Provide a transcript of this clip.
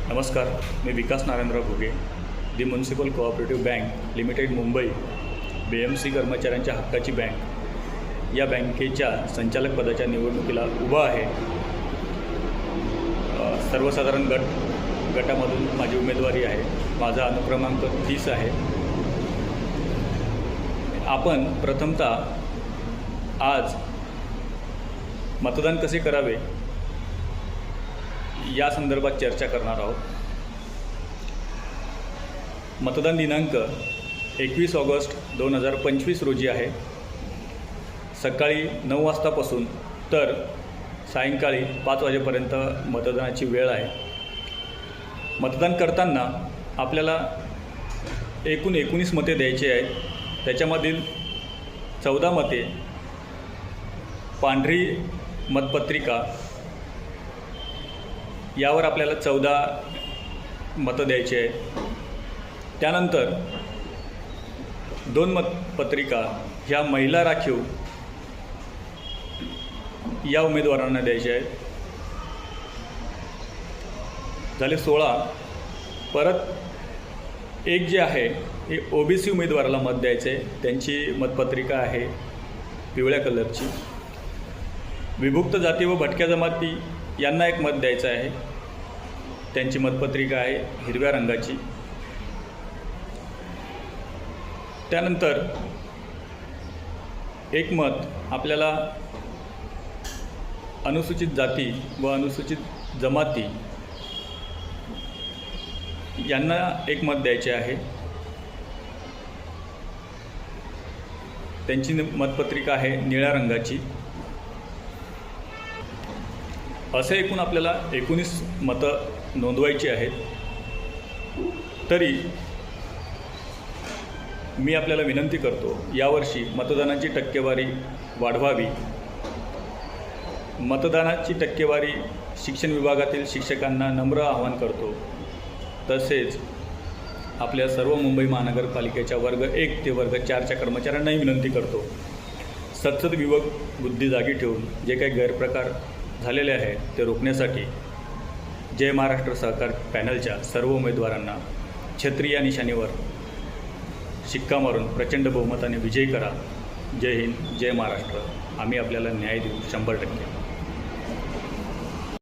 नमस्कार, मी Vikas Narayanrao Ghuge, the municipal cooperative bank limited Mumbai BMC कर्मचाऱ्यांच्या हक्काची बँक या बँकेच्या संचालक पदाच्या निवडणुकीला उभा आहे। सर्वसाधारण गटामधून माझी उमेदवारी आहे। माझा अनुक्रमांक 30 आहे। आपण प्रथमतः आज मतदान कसे करावे या संदर्भात चर्चा करणार आहोत। मतदान दिनांक 21 ऑगस्ट 2025 रोजी आहे। सकाळी 9 वाजतापासून तर सायंकाळी 5 वाजेपर्यंत मतदानाची वेळ आहे। मतदान करताना आपल्याला एकूण 19 मते द्यायची आहेत। त्याच्यामधील 14 मते पांढरी मतपत्रिका यावर आपल्याला 14 मतं द्यायची आहे। त्यानंतर 2 मतपत्रिका ह्या महिला राखीव या उमेदवारांना द्यायचे आहेत। झाले 16। परत एक जे आहे हे OBC उमेदवाराला मत द्यायचे आहे। त्यांची मतपत्रिका आहे पिवळ्या कलरची। विभुक्त जाती व भटक्या जमाती यांना एक मत द्यायचं आहे। त्यांची मतपत्रिका आहे हिरव्या रंगाची। त्यानंतर एक मत आपल्याला अनुसूचित जाती व अनुसूचित जमाती यांना एक मत द्यायचे आहे। त्यांची मतपत्रिका आहे निळ्या रंगाची। असे एकूण आपल्याला 19 मतं नोंदवायची आहेत। तरी मी आपल्याला विनंती करतो, यावर्षी मतदानाची टक्केवारी वाढवावी। मतदानाची टक्केवारी शिक्षण विभागातील शिक्षकांना नम्र आवाहन करतो। तसेच आपल्या सर्व मुंबई महानगरपालिकेच्या वर्ग 1 ते वर्ग 4च्या कर्मचाऱ्यांनाही विनंती करतो, सतत विवेक बुद्धी जागी ठेवून जे काही गैरप्रकार झालेले आहेत ते रोखण्यासाठी जय महाराष्ट्र सहकार पॅनलच्या सर्व उमेदवारांना छत्री या निशाणीवर शिक्का मारून प्रचंड बहुमताने विजयी करा। जय हिंद, जय महाराष्ट्र। आम्ही आपल्याला न्याय देऊ 100%।